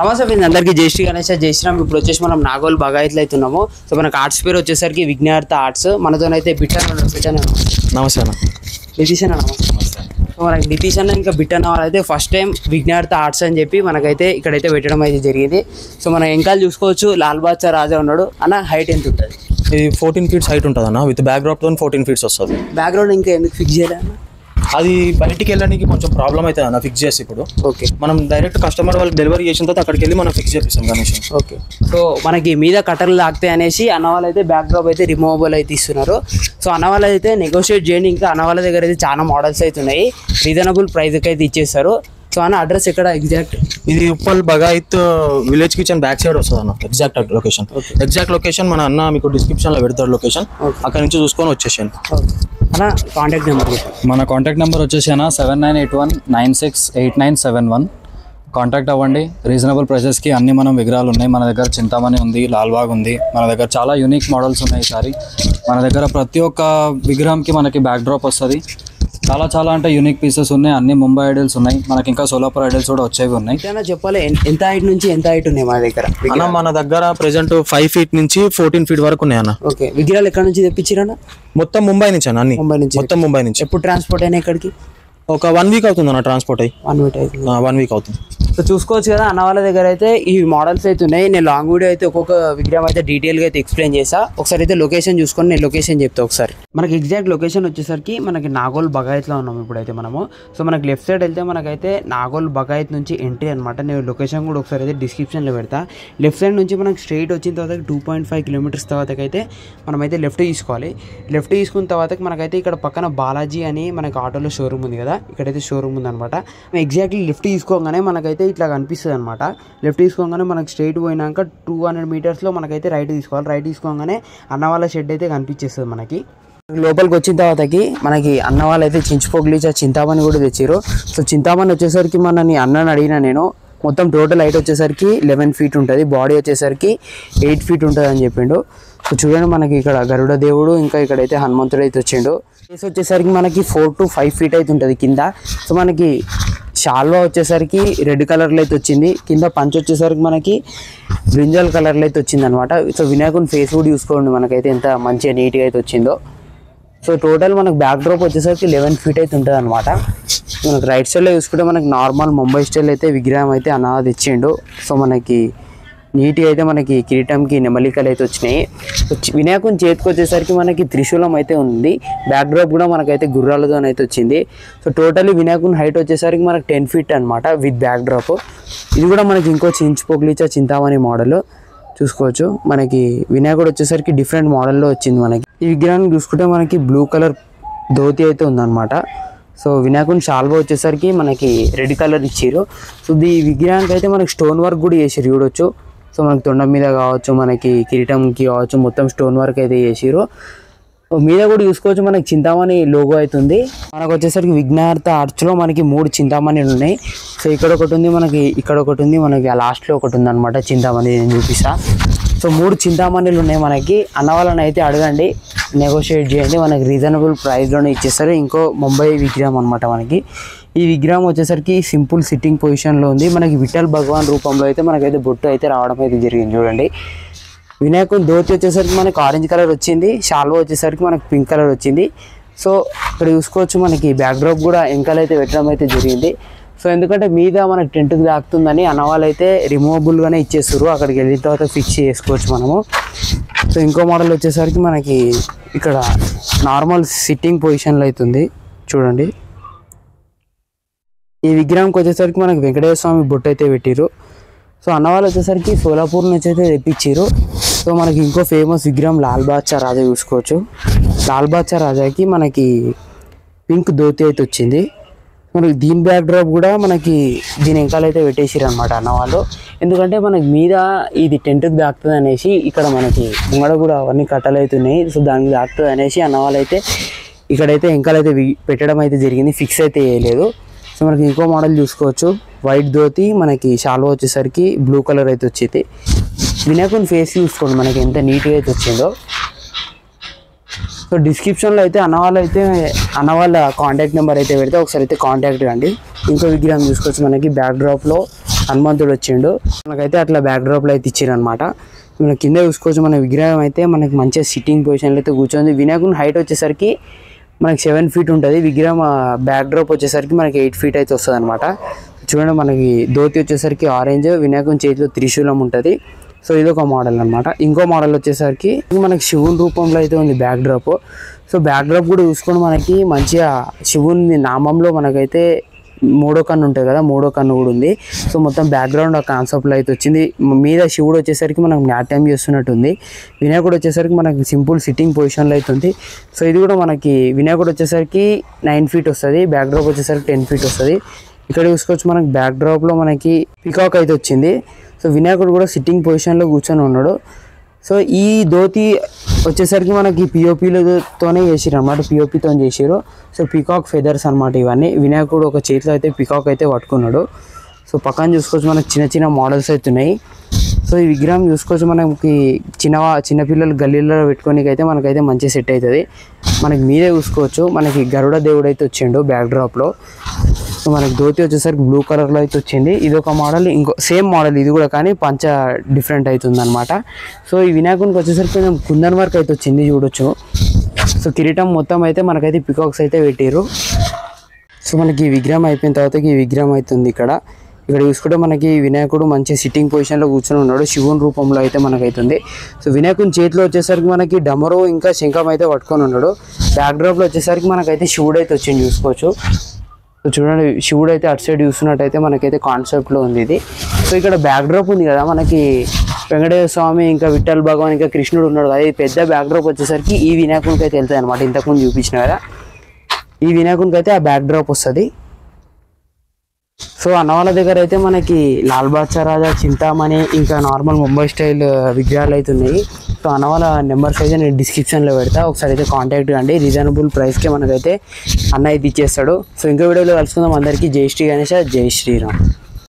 నమస్తే ఫ్రెండ్స్, అందరికీ జై శ్రీ గణేష్, జై శ్రీరామ్. ఇప్పుడు వచ్చేసి మనం నాగోల్ బగాయత్లో అవుతున్నాము. సో మనకు ఆర్ట్స్ పేరు వచ్చేసరికి విజ్ఞార్థ ఆర్ట్స్. మనతోనైతే బిట్టన్ నమస్తే అన్న, నితీష్ అన్న. నమస్తే. సో మనకి నితీష్ అన్న ఇంకా బిట్టన్ వాళ్ళైతే ఫస్ట్ టైం విజ్ఞార్థ ఆర్ట్స్ అని చెప్పి మనకైతే ఇక్కడైతే పెట్టడం అయితే జరిగింది. సో మన వెంకాల చూసుకోవచ్చు లాల్ బాద్షా రాజా ఉన్నాడు అన్న. హైట్ ఎంత ఉంటుంది? ఇది 14 feet హైట్ ఉంటుంది అన్న. విత్ బ్యాక్ డ్రాప్ తో 14 feet వస్తుంది. బ్యాక్గ్రౌండ్ ఇంకా ఎందుకు ఫిక్స్ చేయాలి అన్న? అది బయటికి వెళ్ళడానికి కొంచెం ప్రాబ్లం అవుతుంది అన్న ఫిక్స్ చేసి. ఇప్పుడు ఓకే, మనం డైరెక్ట్ కస్టమర్ వాళ్ళకి డెలివరీ చేసిన తర్వాత అక్కడికి వెళ్ళి మనం ఫిక్స్ చేపిస్తాం గణేష్. ఓకే. సో మనకి మీద కట్టర్లు తాకుతాయి అనేసి అన్న వాళ్ళు అయితే బ్యాక్ డ్రాప్ అయితే రిమూవబుల్ అయితే ఇస్తున్నారు. సో అన్న వాళ్ళు అయితే నెగోషియేట్ చేయండి. ఇంకా అన్న వాళ్ళ దగ్గర అయితే చాలా మోడల్స్ అయితే ఉన్నాయి, రీజనబుల్ ప్రైస్కి అయితే ఇచ్చేస్తారు. సో అన్న అడ్రస్ ఎక్కడ ఎగ్జాక్ట్? ఇది Uppal Bagayat village kitchen back side వస్తుంది అన్న. ఎగ్జాక్ట్ లొకేషన్ మన అన్న మీకు డిస్క్రిప్షన్ లో పెడతాడు లొకేషన్. అక్కడ నుంచి చూసుకొని వచ్చేసాను అన్న. Contact number? మన కాంటాక్ట్ నెంబర్ వచ్చేసి అన్న 7981968971. కాంటాక్ట్ అవ్వండి. రీజనబుల్ ప్రైసెస్కి అన్ని మనం విగ్రహాలు ఉన్నాయి మన దగ్గర. చింతామణి ఉంది, లాల్బాగ్ ఉంది. మన దగ్గర చాలా యూనిక్ మోడల్స్ ఉన్నాయి ఈసారి. మన దగ్గర ప్రతి ఒక్క విగ్రహంకి మనకి బ్యాక్ డ్రాప్ వస్తుంది. చాలా అంటే యూనిక్ పీసెస్ ఉన్నాయి. అన్ని ముంబై ఐడల్స్ ఉన్నాయి మనకి, ఇంకా సోలాపూర్ ఐడల్స్ కూడా వచ్చేవి ఉన్నాయి. చెప్పాలి ఎంత హైట్ నుంచి ఎంత హైట్ ఉన్నాయి మన దగ్గర? మన దగ్గర ప్రెసెంట్ 5 feet నుంచి 14 feet వరకు ఉన్నాయి అన్న. ఓకే. విగ్రహాలు ఎక్కడ నుంచి తెప్పించారన్న? మొత్తం ముంబై నుంచి అన్న. అన్ని ముంబై నుంచి. మొత్తం ముంబై నుంచి. ఎప్పుడు ట్రాన్స్పోర్ట్ అయినా ఇక్కడికి? ఒక 1 week అవుతుంది అన్న ట్రాన్స్పోర్ట్ అయ్యి. 1 week అవుతుంది. సో చూసుకోవచ్చు కదా అన్న వాళ్ళ దగ్గర అయితే ఈ మోడల్స్ అయితే ఉన్నాయి. నేను లాంగ్ వీడియో అయితే ఒక్కొక్క విగ్రహం అయితే డీటెయిల్గా అయితే ఎక్స్ప్లెయిన్ చేస్తా. ఒకసారి అయితే లొకేషన్ చూసుకొని నేను లొకేషన్ చెప్తా ఒకసారి. మనకి ఎగ్జాక్ట్ లొకేషన్ వచ్చేసరికి మనకి నాగోల్ బగాయత్లో ఉన్నాము ఇప్పుడైతే మనము. సో మనకి లెఫ్ట్ సైడ్ వెళ్తే మనకైతే నాగోల్ బగాయత్ నుంచి ఎంట్రీ అనమాట. నేను లొకేషన్ కూడా ఒకసారి అయితే డిస్క్రిప్షన్లో పెడతా. లెఫ్ట్ సైడ్ నుంచి మనకి స్ట్రైట్ వచ్చిన తర్వాత 2.5 kilometers తర్వాతకైతే మనమైతే లెఫ్ట్ తీసుకోవాలి. లెఫ్ట్ తీసుకున్న తర్వాత మనకైతే ఇక్కడ పక్కన బాలాజీ అని మనకి ఆటోలో షోరూమ్ ఉంది కదా, ఇక్కడైతే షోరూమ్ ఉందన్నమాట. ఎగ్జాక్ట్లీ లెఫ్ట్ తీసుకోగానే మనకైతే ఇట్లా కనిపిస్తుంది అనమాట. లెఫ్ట్ తీసుకోగానే మనకి స్ట్రైట్ పోయినాక 200 meters మనకైతే రైట్ తీసుకోవాలి. రైట్ తీసుకోగానే అన్న వాళ్ళ షెడ్ అయితే కనిపించేస్తుంది మనకి. లోపలికి వచ్చిన తర్వాతకి మనకి అన్న వాళ్ళు అయితే చించుపోగ్లీచా చింతామణి కూడా తెచ్చారు. సో చింతామణి వచ్చేసరికి మనని అన్నని అడిగిన నేను, మొత్తం టోటల్ హైట్ వచ్చేసరికి 11 feet ఉంటుంది, బాడీ వచ్చేసరికి 8 feet ఉంటుంది అని చెప్పిండు. సో చూడండి మనకి ఇక్కడ గరుడ దేవుడు, ఇంకా ఇక్కడైతే హనుమంతుడు అయితే వచ్చిండు. ఫేస్ వచ్చేసరికి మనకి 4 to 5 feet అయితే ఉంటుంది కింద. సో మనకి షాల్వా వచ్చేసరికి రెడ్ కలర్లో అయితే వచ్చింది. కింద పంచ్ వచ్చేసరికి మనకి బ్రింజల్ కలర్లో అయితే వచ్చింది అనమాట. సో వినాయకుని ఫేస్ కూడా చూసుకోండి మనకైతే ఎంత మంచిగా నీట్గా అయితే వచ్చిందో. సో టోటల్ మనకు బ్యాక్ డ్రాప్ వచ్చేసరికి 11 feet అయితే ఉంటుంది అనమాట. మనకు రైట్ సైడ్లో చూసుకుంటే మనకి నార్మల్ ముంబై స్టైల్ అయితే విగ్రహం అయితే అన్న తెచ్చిండు. సో మనకి నీట్గా అయితే మనకి కిరీటంకి నెమలికలు అయితే వచ్చినాయి. వినాయకుని చేతికి వచ్చేసరికి మనకి త్రిశూలం అయితే ఉంది. బ్యాక్ డ్రాప్ కూడా మనకైతే గుర్రాలతో అయితే వచ్చింది. సో టోటల్లీ వినాయకుని హైట్ వచ్చేసరికి మనకి 10 feet అనమాట విత్ బ్యాక్ డ్రాప్. ఇది కూడా మనకి ఇంకో చించుపోగ్లీచా చింతామణి మోడల్ చూసుకోవచ్చు. మనకి వినాయకుడు వచ్చేసరికి డిఫరెంట్ మోడల్లో వచ్చింది. మనకి ఈ విగ్రహాన్ని చూసుకుంటే మనకి బ్లూ కలర్ ధోతి అయితే ఉందన్నమాట. సో వినాయకుని షాల్వా వచ్చేసరికి మనకి రెడ్ కలర్ ఇచ్చారు. సో ఈ విగ్రహానికి అయితే మనకి స్టోన్ వర్క్ కూడా చేసారు చూడొచ్చు. సో మనకి తొండం మీద కావచ్చు, మనకి కిరీటంకి కావచ్చు, మొత్తం స్టోన్ వర్క్ అయితే చేసారు. మీద కూడా చూసుకోవచ్చు మనకి చింతామణి లోగో అవుతుంది. మనకు వచ్చేసరికి విఘ్నార్థ ఆర్చ్లో మనకి 3 చింతామణిలు ఉన్నాయి. సో ఇక్కడ ఒకటి ఉంది, మనకి ఇక్కడ ఒకటి ఉంది, మనకి లాస్ట్లో ఒకటి ఉంది అనమాట చింతామణి. నేను చూపిస్తా. సో 3 చింతామణిలు ఉన్నాయి మనకి. అన్న వాళ్ళని అయితే అడగండి, నెగోషియేట్ చేయండి, మనకి రీజనబుల్ ప్రైస్లోనే ఇచ్చేస్తారు. ఇంకో ముంబై విగ్రహం అనమాట మనకి. ఈ విగ్రహం వచ్చేసరికి సింపుల్ సిట్టింగ్ పొజిషన్లో ఉంది. మనకి విఠల్ భగవాన్ రూపంలో అయితే మనకైతే బొట్టు అయితే రావడం అయితే జరిగింది చూడండి. వినాయకుని ధోతి వచ్చేసరికి మనకి ఆరెంజ్ కలర్ వచ్చింది, షాల్వా వచ్చేసరికి మనకి పింక్ కలర్ వచ్చింది. సో ఇక్కడ చూసుకోవచ్చు మనకి బ్యాక్ డ్రాప్ కూడా వెంకలు అయితే పెట్టడం అయితే జరిగింది. సో ఎందుకంటే మీద మనకి టెంట్కి తాకుతుందని అన్న వాళ్ళు అయితే రిమూవబుల్గానే ఇచ్చేస్తారు. అక్కడికి వెళ్ళిన తర్వాత ఫిక్స్ చేసుకోవచ్చు మనము. సో ఇంకో మోడల్ వచ్చేసరికి మనకి ఇక్కడ నార్మల్ సిట్టింగ్ పొజిషన్లో అవుతుంది చూడండి. ఈ విగ్రహంకి వచ్చేసరికి మనకి వెంకటేశ్వర స్వామి బొట్టు అయితే పెట్టారు. సో అన్న వాళ్ళు వచ్చేసరికి సోలాపూర్ నుంచి అయితే తెప్పించారు. సో మనకి ఇంకో ఫేమస్ విగ్రహం లాల్ బాద్షా రాజా చూసుకోవచ్చు. లాల్ బాద్షా రాజాకి మనకి పింక్ ధోతి అయితే వచ్చింది. మనకి దీని బ్యాక్ డ్రాప్ కూడా మనకి దీని వెంకాలైతే పెట్టేసారు అనమాట అన్న వాళ్ళు. ఎందుకంటే మనకి మీద ఇది టెంట్కి దాకుతుంది అనేసి, ఇక్కడ మనకి ముంగడ కూడా అవన్నీ కట్టలు అవుతున్నాయి. సో దానికి దాకుతుంది అనేసి అన్న వాళ్ళు అయితే ఇక్కడైతే వెంకాలైతే పెట్టడం అయితే జరిగింది, ఫిక్స్ అయితే చేయలేదు. సో మనకి ఇంకో మోడల్ చూసుకోవచ్చు. వైట్ ధోతి, మనకి షాల్వా వచ్చేసరికి బ్లూ కలర్ అయితే వచ్చింది. వినాయకుని ఫేస్ చూసుకోండి మనకి ఎంత నీట్గా అయితే వచ్చిందో. సో డిస్క్రిప్షన్లో అయితే అన్న వాళ్ళ కాంటాక్ట్ నెంబర్ అయితే పెడితే ఒకసారి అయితే కాంటాక్ట్ కండి. ఇంకో విగ్రహం చూసుకోవచ్చు మనకి బ్యాక్ డ్రాప్లో హనుమంతుడు వచ్చిండు. మనకైతే అట్లా బ్యాక్ డ్రాప్లో అయితే ఇచ్చారు అనమాట. మన కింద చూసుకోవచ్చు, మన విగ్రహం అయితే మనకి మంచిగా సిట్టింగ్ పొజిషన్లో అయితే కూర్చొని. వినాయకుని హైట్ వచ్చేసరికి మనకి 7 feet ఉంటుంది. విగ్రహం బ్యాక్ డ్రాప్ వచ్చేసరికి మనకి 8 feet అయితే వస్తుంది అనమాట. చూడండి, మనకి ధోతి వచ్చేసరికి ఆరెంజ్, వినాయకుని చేతిలో త్రిశూలం ఉంటుంది. సో ఇది ఒక మోడల్ అనమాట. ఇంకో మోడల్ వచ్చేసరికి మనకి శివుని రూపంలో అయితే ఉంది back drop. So back drop కూడా చూసుకొని మనకి మంచిగా శివుని నామంలో మనకైతే 3వ కన్ను ఉంటుంది కదా, 3వ కన్ను కూడా ఉంది. సో మొత్తం బ్యాక్గ్రౌండ్ ఆ కాన్సెప్ట్లో అయితే వచ్చింది. మీద శివుడు వచ్చేసరికి మనకు నాట్యం చేస్తున్నట్టు ఉంది. వినాయకుడు వచ్చేసరికి మనకి సింపుల్ సిట్టింగ్ పొజిషన్లో అయితే ఉంది. సో ఇది కూడా మనకి వినాయకుడు వచ్చేసరికి 9 feet వస్తుంది, బ్యాక్ డ్రాప్ వచ్చేసరికి 10 feet వస్తుంది. ఇక్కడ చూసుకోవచ్చు, మనకి బ్యాక్ డ్రాప్లో మనకి పికాక్ అయితే వచ్చింది. సో వినాయకుడు కూడా సిట్టింగ్ పొజిషన్లో కూర్చొని ఉన్నాడు. సో ఈ ధోతి వచ్చేసరికి మనకి పిఓపిలతోనే చేసిరు అనమాట, పిఓపితో చేసిరు. సో పికాక్ ఫెదర్స్ అనమాట ఇవన్నీ. వినాయకుడు ఒక చేతిలో అయితే పికాక్ అయితే పట్టుకున్నాడు. సో పక్కన చూసుకోవచ్చు, మనకి చిన్న చిన్న మోడల్స్ అయితే ఉన్నాయి. సో ఈ విగ్రహం చూసుకోవచ్చు, మనకి చిన్నపిల్లలు గల్లీలో పెట్టుకోనికి అయితే మనకైతే మంచి సెట్ అవుతుంది. మనకి మీదే చూసుకోవచ్చు, మనకి గరుడ దేవుడు అయితే వచ్చిండు బ్యాక్ డ్రాప్లో. సో మనకి ధోతి వచ్చేసరికి బ్లూ కలర్లో అయితే వచ్చింది. ఇది ఒక మోడల్, ఇంకో సేమ్ మోడల్ ఇది కూడా, కానీ పంచ డిఫరెంట్ అవుతుంది అనమాట. సో ఈ వినాయకునికి వచ్చేసరికి కొంచెం కుందన్ వర్క్ అయితే వచ్చింది చూడొచ్చు. సో కిరీటం మొత్తం అయితే మనకైతే పికాక్స్ అయితే పెట్టారు. సో మనకి ఈ విగ్రహం అయిపోయిన తర్వాత ఈ విగ్రహం అవుతుంది ఇక్కడ చూసుకుంటే మనకి వినాయకుడు మంచి సిట్టింగ్ పొజిషన్లో కూర్చొని ఉన్నాడు, శివుని రూపంలో అయితే మనకైతుంది. సో వినాయకుని చేతిలో వచ్చేసరికి మనకి డమరు ఇంకా శంఖం అయితే పట్టుకొని ఉన్నాడు. బ్యాక్ డ్రాప్లో వచ్చేసరికి మనకైతే శివుడు అయితే వచ్చింది చూసుకోవచ్చు. సో చూడండి, శివుడు అయితే అటు సైడ్ చూస్తున్నట్టయితే మనకైతే కాన్సెప్ట్లో ఉంది ఇది. సో ఇక్కడ బ్యాక్ డ్రాప్ ఉంది కదా, మనకి వెంకటేశ్వర స్వామి ఇంకా విఠల్ భగవాన్ ఇంకా కృష్ణుడు ఉన్నాడు కదా, ఈ పెద్ద బ్యాక్ డ్రాప్ వచ్చేసరికి ఈ వినాయకునికి అయితే వెళ్తుంది అనమాట. ఇంతకుముందు చూపించిన కదా, ఈ వినాయకునికి అయితే ఆ బ్యాక్ డ్రాప్ వస్తుంది. సో అన్నవాళ్ళ దగ్గర అయితే మనకి లాల్ బాద్షా రాజా, చింతామణి ఇంకా నార్మల్ ముంబై స్టైల్ విగ్రహాలు అయితే ఉన్నాయి. సో అన్నవాళ్ళ నెంబర్స్ అయితే నేను డిస్క్రిప్షన్లో పెడతా, ఒకసారి అయితే కాంటాక్ట్ కండి. రీజనబుల్ ప్రైస్కే మనకైతే అన్న అయితే ఇచ్చేస్తాడు. సో ఇంకో వీడియోలో కలుసుకుందాం. అందరికీ జై శ్రీ గణేష, జై శ్రీరామ్.